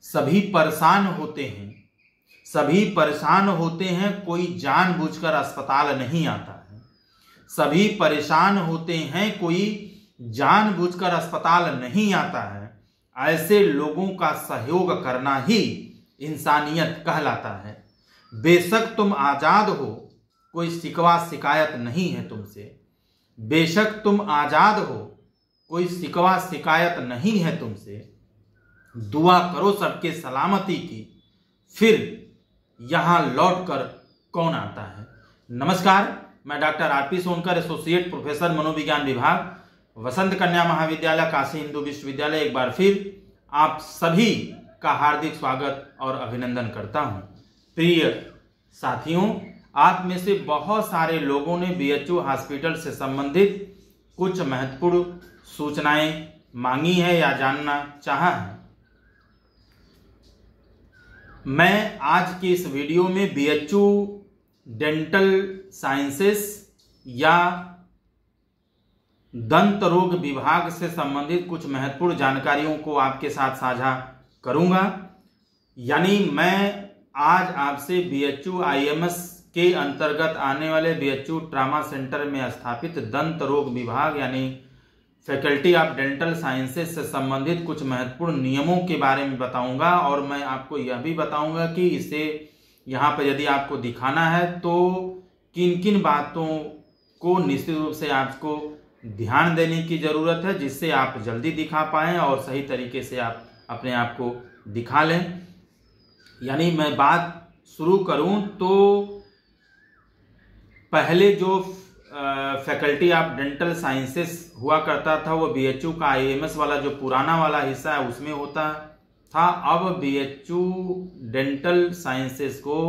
सभी परेशान होते हैं, सभी परेशान होते हैं, कोई जानबूझकर अस्पताल नहीं आता है। सभी परेशान होते हैं, कोई जानबूझकर अस्पताल नहीं आता है। ऐसे लोगों का सहयोग करना ही इंसानियत कहलाता है। बेशक तुम आजाद हो, कोई शिकवा शिकायत नहीं है तुमसे। बेशक तुम आजाद हो, कोई शिकवा शिकायत नहीं है तुमसे। दुआ करो सबके सलामती की, फिर यहां लौटकर कौन आता है। नमस्कार, मैं doctor RP Sonkar, associate professor मनोविज्ञान विभाग, वसंत कन्या महाविद्यालय, काशी हिंदू विश्वविद्यालय। एक बार फिर आप सभी का हार्दिक स्वागत और अभिनंदन करता हूं। प्रिय साथियों, आप में से बहुत सारे लोगों ने बीएचयू हॉस्पिटल से संबंधित कुछ महत्वपूर्ण सूचनाएं मांगी है या जानना चाहा है। मैं आज की इस वीडियो में बीएचयू डेंटल साइंसेस या दंत रोग विभाग से संबंधित कुछ महत्वपूर्ण जानकारियों को आपके साथ साझा करूंगा। यानी मैं आज आपसे बीएचयू आईएमएस के अंतर्गत आने वाले बीएचयू ट्रामा सेंटर में स्थापित दंत रोग विभाग यानी फैकल्टी ऑफ डेंटल साइंसेस से संबंधित कुछ महत्वपूर्ण नियमों के बारे में बताऊंगा। और मैं आपको यह भी बताऊंगा कि इसे यहाँ पर यदि आपको दिखाना है तो किन किन बातों को निश्चित रूप से आपको ध्यान देने की जरूरत है, जिससे आप जल्दी दिखा पाएं और सही तरीके से आप अपने आप को दिखा लें। यानी मैं बात शुरू करूं तो पहले जो फैकल्टी ऑफ डेंटल साइंसेस हुआ करता था वो बीएचयू का आईएमएस वाला जो पुराना वाला हिस्सा है उसमें होता था। अब बीएचयू डेंटल साइंसेस को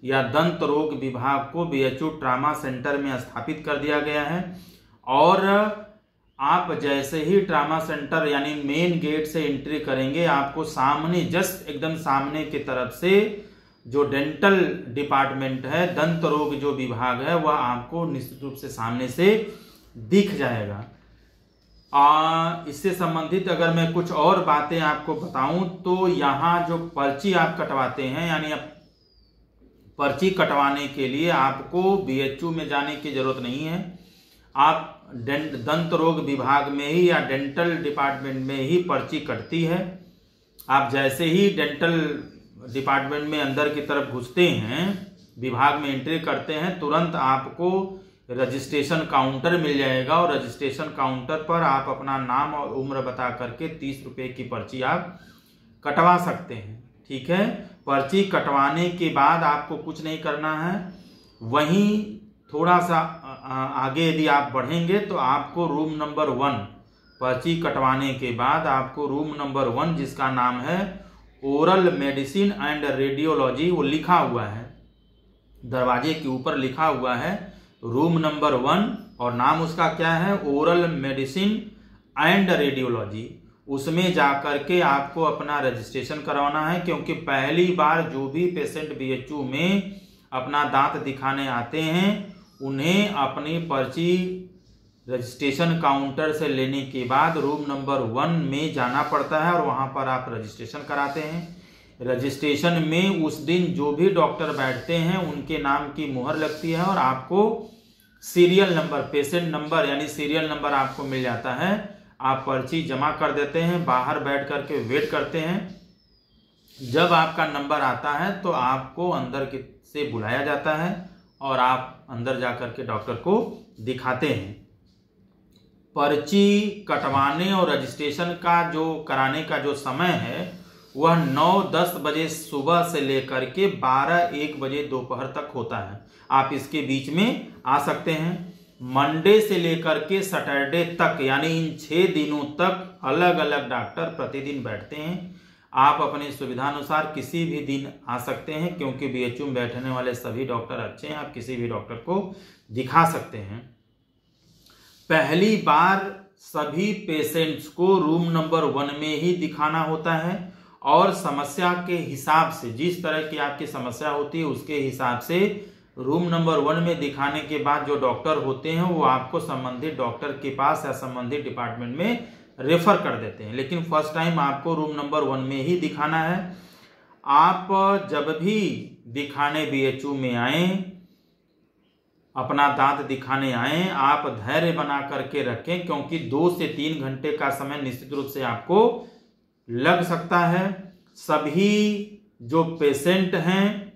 या दंत रोग विभाग को बीएचयू ट्रामा सेंटर में स्थापित कर दिया गया है। और आप जैसे ही ट्रामा सेंटर यानी मेन गेट से एंट्री करेंगे, आपको सामने जस्ट एकदम सामने की तरफ से जो डेंटल डिपार्टमेंट है, दंत रोग जो विभाग है, वह आपको निश्चित रूप से सामने से दिख जाएगा। इससे संबंधित अगर मैं कुछ और बातें आपको बताऊं तो यहाँ जो पर्ची आप कटवाते हैं, यानी पर्ची कटवाने के लिए आपको बीएचयू में जाने की जरूरत नहीं है। आप दंत रोग विभाग में ही या डेंटल डिपार्टमेंट में ही पर्ची कटती है। आप जैसे ही डेंटल डिपार्टमेंट में अंदर की तरफ घुसते हैं, विभाग में एंट्री करते हैं, तुरंत आपको रजिस्ट्रेशन काउंटर मिल जाएगा और रजिस्ट्रेशन काउंटर पर आप अपना नाम और उम्र बता करके 30 रुपये की पर्ची आप कटवा सकते हैं। ठीक है, पर्ची कटवाने के बाद आपको कुछ नहीं करना है। वहीं थोड़ा सा आगे यदि आप बढ़ेंगे तो आपको रूम नंबर 1, पर्ची कटवाने के बाद आपको रूम नंबर 1 जिसका नाम है ओरल मेडिसिन एंड रेडियोलॉजी, वो लिखा हुआ है दरवाजे के ऊपर, लिखा हुआ है रूम नंबर 1 और नाम उसका क्या है, ओरल मेडिसिन एंड रेडियोलॉजी। उसमें जाकर के आपको अपना रजिस्ट्रेशन करवाना है, क्योंकि पहली बार जो भी पेशेंट बीएचयू में अपना दांत दिखाने आते हैं उन्हें अपनी पर्ची रजिस्ट्रेशन काउंटर से लेने के बाद रूम नंबर 1 में जाना पड़ता है और वहां पर आप रजिस्ट्रेशन कराते हैं। रजिस्ट्रेशन में उस दिन जो भी डॉक्टर बैठते हैं उनके नाम की मुहर लगती है और आपको सीरियल नंबर, पेशेंट नंबर यानी सीरियल नंबर आपको मिल जाता है। आप पर्ची जमा कर देते हैं, बाहर बैठ करके वेट करते हैं। जब आपका नंबर आता है तो आपको अंदर से बुलाया जाता है और आप अंदर जाकर के डॉक्टर को दिखाते हैं। पर्ची कटवाने और रजिस्ट्रेशन का जो कराने का जो समय है वह 9-10 बजे सुबह से लेकर के 12-1 बजे दोपहर तक होता है। आप इसके बीच में आ सकते हैं। मंडे से लेकर के सैटरडे तक यानी इन 6 दिनों तक अलग अलग डॉक्टर प्रतिदिन बैठते हैं। आप अपनी सुविधानुसार किसी भी दिन आ सकते हैं, क्योंकि बीएचयू में बैठने वाले सभी डॉक्टर अच्छे हैं। आप किसी भी डॉक्टर को दिखा सकते हैं। पहली बार सभी पेशेंट्स को रूम नंबर 1 में ही दिखाना होता है और समस्या के हिसाब से, जिस तरह की आपकी समस्या होती है उसके हिसाब से रूम नंबर 1 में दिखाने के बाद जो डॉक्टर होते हैं वो आपको संबंधित डॉक्टर के पास या संबंधित डिपार्टमेंट में रेफर कर देते हैं। लेकिन फर्स्ट टाइम आपको रूम नंबर 1 में ही दिखाना है आप जब भी दिखाने बीएचयू में आए, अपना दांत दिखाने आए, आप धैर्य बना करके रखें, क्योंकि 2 से 3 घंटे का समय निश्चित रूप से आपको लग सकता है। सभी जो पेशेंट हैं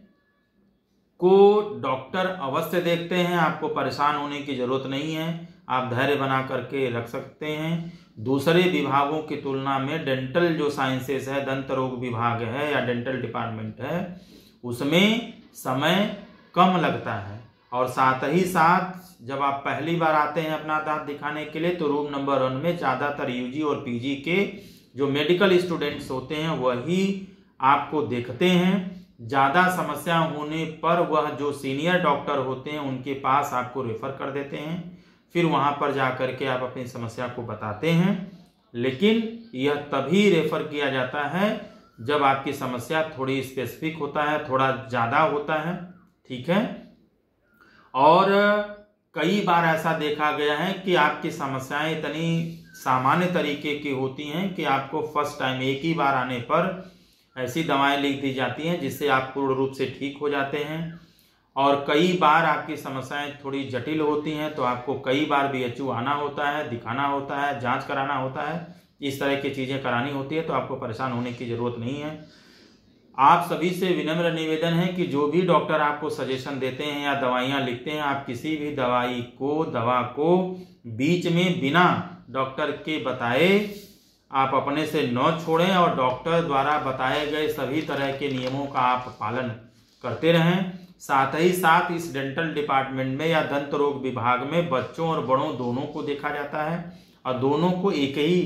को डॉक्टर अवश्य देखते हैं, आपको परेशान होने की जरूरत नहीं है, आप धैर्य बना करके रख सकते हैं। दूसरे विभागों की तुलना में डेंटल जो साइंसेस है, दंत रोग विभाग है या डेंटल डिपार्टमेंट है, उसमें समय कम लगता है। और साथ ही साथ जब आप पहली बार आते हैं अपना दांत दिखाने के लिए, तो रूम नंबर 1 में ज़्यादातर यूजी और पीजी के जो मेडिकल स्टूडेंट्स होते हैं वही आपको देखते हैं। ज़्यादा समस्या होने पर वह जो सीनियर डॉक्टर होते हैं उनके पास आपको रेफर कर देते हैं, फिर वहाँ पर जा कर के आप अपनी समस्या को बताते हैं। लेकिन यह तभी रेफर किया जाता है जब आपकी समस्या थोड़ी स्पेसिफिक होता है, थोड़ा ज़्यादा होता है, ठीक है। और कई बार ऐसा देखा गया है कि आपकी समस्याएं इतनी सामान्य तरीके की होती हैं कि आपको फर्स्ट टाइम एक ही बार आने पर ऐसी दवाएं लिख दी जाती हैं जिससे आप पूर्ण रूप से ठीक हो जाते हैं। और कई बार आपकी समस्याएं थोड़ी जटिल होती हैं तो आपको कई बार बीएचयू आना होता है, दिखाना होता है, जांच कराना होता है, इस तरह की चीज़ें करानी होती है, तो आपको परेशान होने की ज़रूरत नहीं है। आप सभी से विनम्र निवेदन है कि जो भी डॉक्टर आपको सजेशन देते हैं या दवाइयाँ लिखते हैं, आप किसी भी दवा को बीच में बिना डॉक्टर के बताए आप अपने से न छोड़ें और डॉक्टर द्वारा बताए गए सभी तरह के नियमों का आप पालन करते रहें। साथ ही साथ इस डेंटल डिपार्टमेंट में या दंत रोग विभाग में बच्चों और बड़ों दोनों को देखा जाता है और दोनों को एक ही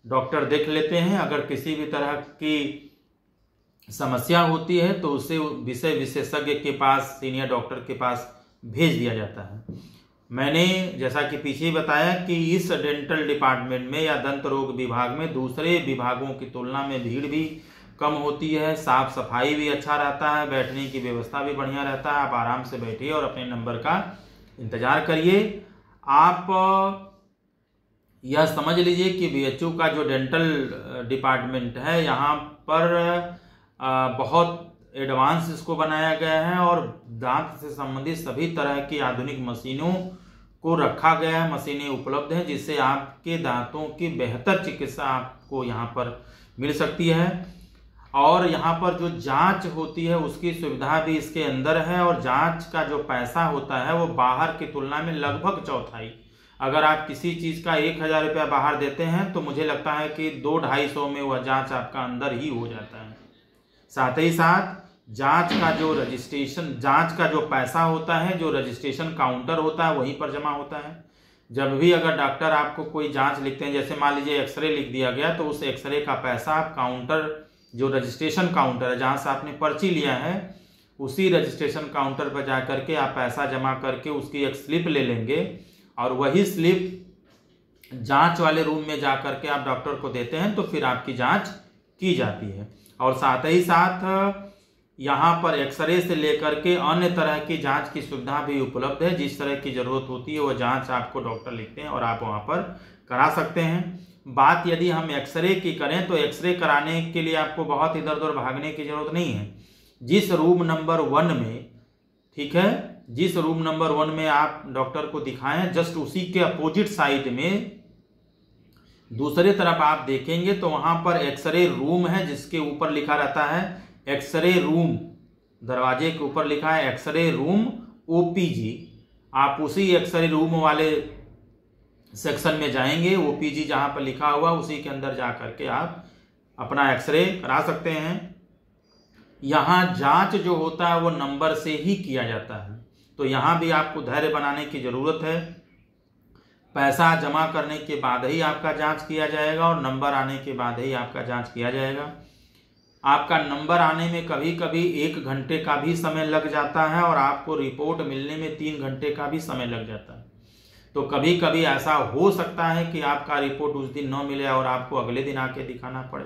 डॉक्टर देख लेते हैं। अगर किसी भी तरह की समस्या होती है तो उसे विषय विशेषज्ञ के पास, सीनियर डॉक्टर के पास भेज दिया जाता है। मैंने जैसा कि पीछे बताया कि इस डेंटल डिपार्टमेंट में या दंत रोग विभाग में दूसरे विभागों की तुलना में भीड़ भी कम होती है, साफ सफाई भी अच्छा रहता है, बैठने की व्यवस्था भी बढ़िया रहता है। आप आराम से बैठिए और अपने नंबर का इंतजार करिए। आप यह समझ लीजिए कि बीएचयू का जो डेंटल डिपार्टमेंट है यहाँ पर बहुत एडवांस इसको बनाया गया है और दांत से संबंधित सभी तरह की आधुनिक मशीनों को रखा गया है, मशीनें उपलब्ध हैं जिससे आपके दांतों की बेहतर चिकित्सा आपको यहाँ पर मिल सकती है। और यहाँ पर जो जांच होती है उसकी सुविधा भी इसके अंदर है और जांच का जो पैसा होता है वो बाहर की तुलना में लगभग चौथाई। अगर आप किसी चीज़ का 1000 रुपया बाहर देते हैं तो मुझे लगता है कि 200-250 में वह जांच आपका अंदर ही हो जाता है। साथ ही साथ जांच का जो पैसा होता है, जो रजिस्ट्रेशन काउंटर होता है वहीं पर जमा होता है। जब भी अगर डॉक्टर आपको कोई जांच लिखते हैं, जैसे मान लीजिए एक्सरे लिख दिया गया, तो उस एक्सरे का पैसा आप काउंटर, जो रजिस्ट्रेशन काउंटर है जहां से आपने पर्ची लिया है, उसी रजिस्ट्रेशन काउंटर पर जा करके आप पैसा जमा करके उसकी एक स्लिप ले लेंगे और वही स्लिप जांच वाले रूम में जा करके आप डॉक्टर को देते हैं तो फिर आपकी जांच की जाती है। और साथ ही साथ यहाँ पर एक्सरे से लेकर के अन्य तरह की जांच की सुविधा भी उपलब्ध है। जिस तरह की जरूरत होती है वह जांच आपको डॉक्टर लिखते हैं और आप वहाँ पर करा सकते हैं। बात यदि हम एक्सरे की करें तो एक्सरे कराने के लिए आपको बहुत इधर उधर भागने की जरूरत नहीं है। जिस रूम नंबर 1 में, ठीक है, जिस रूम नंबर 1 में आप डॉक्टर को दिखाएं, जस्ट उसी के अपोजिट साइड में दूसरे तरफ आप देखेंगे तो वहां पर एक्सरे रूम है जिसके ऊपर लिखा रहता है एक्सरे रूम, दरवाजे के ऊपर लिखा है एक्सरे रूम ओपीजी। आप उसी एक्सरे रूम वाले सेक्शन में जाएंगे, ओपीजी जहां पर लिखा हुआ उसी के अंदर जा करके आप अपना एक्सरे करा सकते हैं। यहाँ जांच जो होता है वो नंबर से ही किया जाता है, तो यहाँ भी आपको धैर्य बनाने की जरूरत है। पैसा जमा करने के बाद ही आपका जांच किया जाएगा और नंबर आने के बाद ही आपका जांच किया जाएगा। आपका नंबर आने में कभी कभी 1 घंटे का भी समय लग जाता है और आपको रिपोर्ट मिलने में 3 घंटे का भी समय लग जाता है। तो कभी कभी ऐसा हो सकता है कि आपका रिपोर्ट उस दिन न मिले और आपको अगले दिन आके दिखाना पड़े,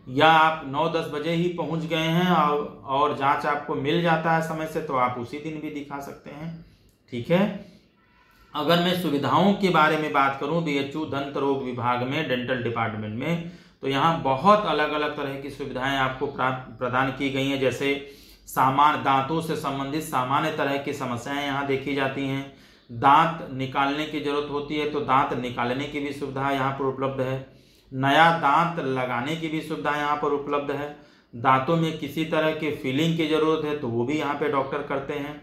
या आप 9-10 बजे ही पहुंच गए हैं और जांच आपको मिल जाता है समय से, तो आप उसी दिन भी दिखा सकते हैं, ठीक है। अगर मैं सुविधाओं के बारे में बात करूं बीएचयू दंत रोग विभाग में, डेंटल डिपार्टमेंट में, तो यहाँ बहुत अलग अलग तरह की सुविधाएं आपको प्रदान की गई हैं। जैसे दांतों से संबंधित सामान्य तरह की समस्याएं यहाँ देखी जाती हैं। दांत निकालने की जरूरत होती है तो दांत निकालने की भी सुविधा यहाँ पर उपलब्ध है। नया दांत लगाने की भी सुविधा यहाँ पर उपलब्ध है। दांतों में किसी तरह के फिलिंग की जरूरत है तो वो भी यहाँ पे डॉक्टर करते हैं।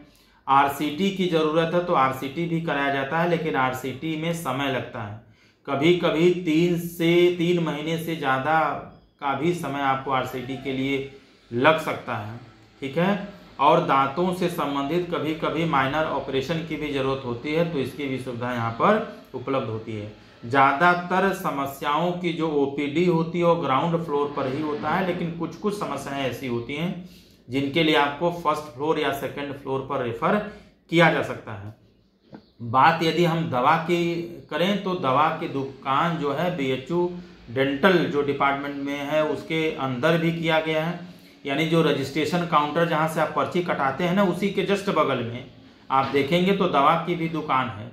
आरसीटी की जरूरत है तो आरसीटी भी कराया जाता है, लेकिन आरसीटी में समय लगता है। कभी कभी 3 महीने से ज़्यादा का भी समय आपको आरसीटी के लिए लग सकता है, ठीक है। और दांतों से संबंधित कभी कभी माइनर ऑपरेशन की भी जरूरत होती है, तो इसकी भी सुविधा यहाँ पर उपलब्ध होती है। ज़्यादातर समस्याओं की जो ओपीडी होती है वो ग्राउंड फ्लोर पर ही होता है, लेकिन कुछ कुछ समस्याएं ऐसी होती हैं जिनके लिए आपको फर्स्ट फ्लोर या सेकंड फ्लोर पर रेफर किया जा सकता है। बात यदि हम दवा की करें तो दवा की दुकान जो है बीएचयू डेंटल जो डिपार्टमेंट में है उसके अंदर भी किया गया है। यानी जो रजिस्ट्रेशन काउंटर जहां से आप पर्ची कटाते हैं ना, उसी के जस्ट बगल में आप देखेंगे तो दवा की भी दुकान है,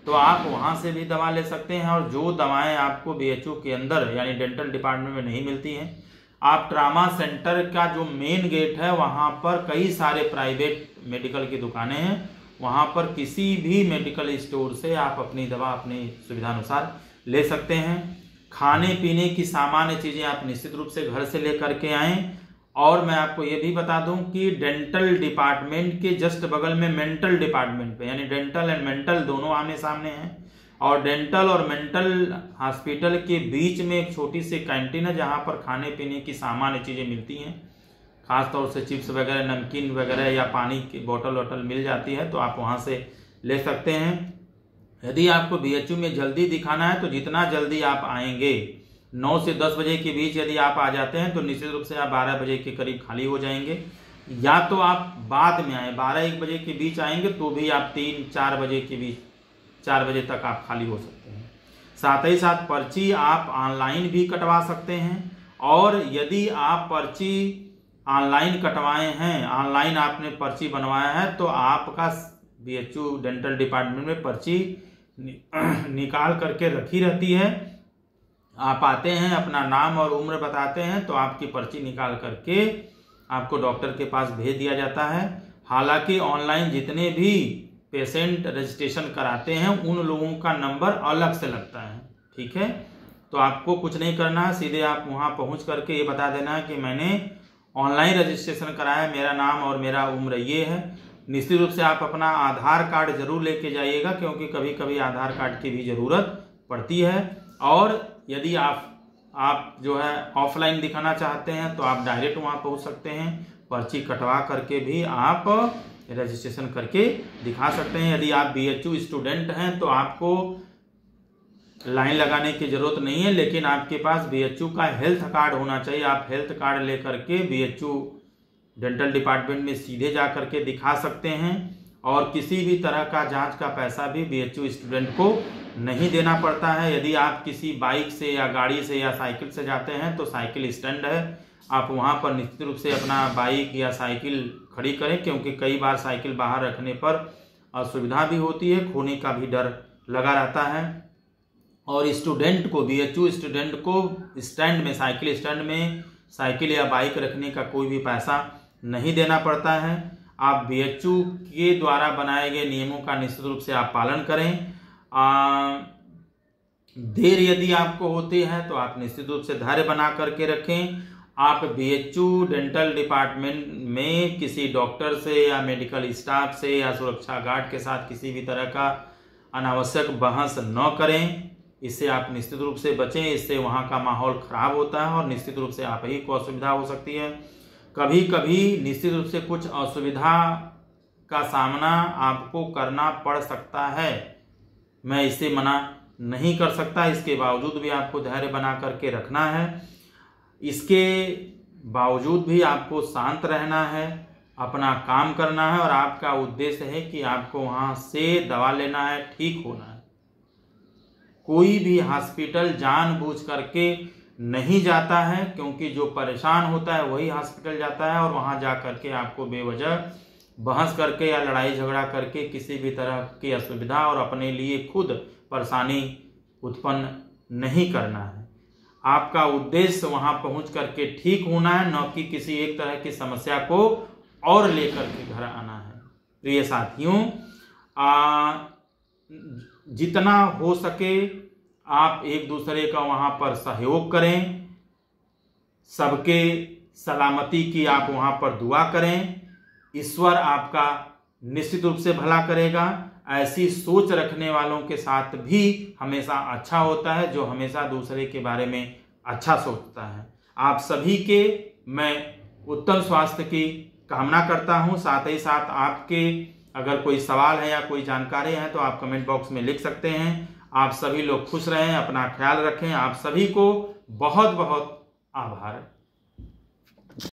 तो आप वहां से भी दवा ले सकते हैं। और जो दवाएं आपको बीएचयू के अंदर यानी डेंटल डिपार्टमेंट में नहीं मिलती हैं, आप ट्रामा सेंटर का जो मेन गेट है वहां पर कई सारे प्राइवेट मेडिकल की दुकानें हैं, वहां पर किसी भी मेडिकल स्टोर से आप अपनी दवा अपनी सुविधानुसार ले सकते हैं। खाने पीने की सामान्य चीज़ें आप निश्चित रूप से घर से ले करके आएँ। और मैं आपको ये भी बता दूं कि डेंटल डिपार्टमेंट के जस्ट बगल में मेंटल डिपार्टमेंट पे, यानी डेंटल एंड मेंटल दोनों आमने सामने हैं, और डेंटल और मेंटल हॉस्पिटल के बीच में एक छोटी सी कैंटीन है जहां पर खाने पीने की सामान्य चीज़ें मिलती हैं। खासतौर से चिप्स वगैरह, नमकीन वगैरह या पानी की बोतल मिल जाती है, तो आप वहाँ से ले सकते हैं। यदि आपको बीएचयू में जल्दी दिखाना है तो जितना जल्दी आप आएंगे, 9 से 10 बजे के बीच यदि आप आ जाते हैं तो निश्चित रूप से आप 12 बजे के करीब खाली हो जाएंगे। या तो आप बाद में आए, 12-1 बजे के बीच आएंगे तो भी आप 3-4 बजे के बीच 4 बजे तक आप खाली हो सकते हैं। साथ ही साथ पर्ची आप ऑनलाइन भी कटवा सकते हैं, और यदि आप पर्ची ऑनलाइन कटवाए हैं, ऑनलाइन आपने पर्ची बनवाया है, तो आपका बीएचयू डेंटल डिपार्टमेंट में पर्ची निकाल करके रखी रहती है। आप आते हैं, अपना नाम और उम्र बताते हैं, तो आपकी पर्ची निकाल करके आपको डॉक्टर के पास भेज दिया जाता है। हालांकि ऑनलाइन जितने भी पेशेंट रजिस्ट्रेशन कराते हैं उन लोगों का नंबर अलग से लगता है, ठीक है। तो आपको कुछ नहीं करना है, सीधे आप वहां पहुंच करके ये बता देना है कि मैंने ऑनलाइन रजिस्ट्रेशन कराया, मेरा नाम और मेरा उम्र ये है। निश्चित रूप से आप अपना आधार कार्ड जरूर लेके जाइएगा, क्योंकि कभी कभी आधार कार्ड की भी ज़रूरत पड़ती है। और यदि आप जो है ऑफलाइन दिखाना चाहते हैं तो आप डायरेक्ट वहां पहुंच सकते हैं, पर्ची कटवा करके भी आप रजिस्ट्रेशन करके दिखा सकते हैं। यदि आप बीएचयू स्टूडेंट हैं तो आपको लाइन लगाने की जरूरत नहीं है, लेकिन आपके पास बीएचयू का हेल्थ कार्ड होना चाहिए। आप हेल्थ कार्ड लेकर के बीएचयू डेंटल डिपार्टमेंट में सीधे जा करके दिखा सकते हैं, और किसी भी तरह का जांच का पैसा भी बीएचयू स्टूडेंट को नहीं देना पड़ता है। यदि आप किसी बाइक से या गाड़ी से या साइकिल से जाते हैं तो साइकिल स्टैंड है, आप वहां पर निश्चित रूप से अपना बाइक या साइकिल खड़ी करें, क्योंकि कई बार साइकिल बाहर रखने पर असुविधा भी होती है, खोने का भी डर लगा रहता है। और स्टूडेंट को, बीएचयू स्टूडेंट को स्टैंड में, साइकिल स्टैंड में साइकिल या बाइक रखने का कोई भी पैसा नहीं देना पड़ता है। आप बीएचयू के द्वारा बनाए गए नियमों का निश्चित रूप से आप पालन करें। देर यदि आपको होती है तो आप निश्चित रूप से धैर्य बना करके रखें। आप बीएचयू डेंटल डिपार्टमेंट में किसी डॉक्टर से या मेडिकल स्टाफ से या सुरक्षा गार्ड के साथ किसी भी तरह का अनावश्यक बहस न करें, इससे आप निश्चित रूप से बचें। इससे वहाँ का माहौल खराब होता है और निश्चित रूप से आप ही को असुविधा हो सकती है। कभी कभी निश्चित रूप से कुछ असुविधा का सामना आपको करना पड़ सकता है, मैं इससे मना नहीं कर सकता। इसके बावजूद भी आपको धैर्य बना करके रखना है। इसके बावजूद भी आपको शांत रहना है, अपना काम करना है, और आपका उद्देश्य है कि आपको वहाँ से दवा लेना है, ठीक होना है। कोई भी हॉस्पिटल जानबूझ करके नहीं जाता है, क्योंकि जो परेशान होता है वही हॉस्पिटल जाता है, और वहाँ जा करके आपको बेवजह बहस करके या लड़ाई झगड़ा करके किसी भी तरह की असुविधा और अपने लिए खुद परेशानी उत्पन्न नहीं करना है। आपका उद्देश्य वहां पहुंच करके ठीक होना है, न कि किसी एक तरह की समस्या को और लेकर के घर आना है। प्रिय साथियों, जितना हो सके आप एक दूसरे का वहां पर सहयोग करें, सबके सलामती की आप वहां पर दुआ करें। ईश्वर आपका निश्चित रूप से भला करेगा। ऐसी सोच रखने वालों के साथ भी हमेशा अच्छा होता है, जो हमेशा दूसरे के बारे में अच्छा सोचता है। आप सभी के मैं उत्तम स्वास्थ्य की कामना करता हूं। साथ ही साथ आपके अगर कोई सवाल है या कोई जानकारी है तो आप कमेंट बॉक्स में लिख सकते हैं। आप सभी लोग खुश रहें, अपना ख्याल रखें। आप सभी को बहुत बहुत आभार।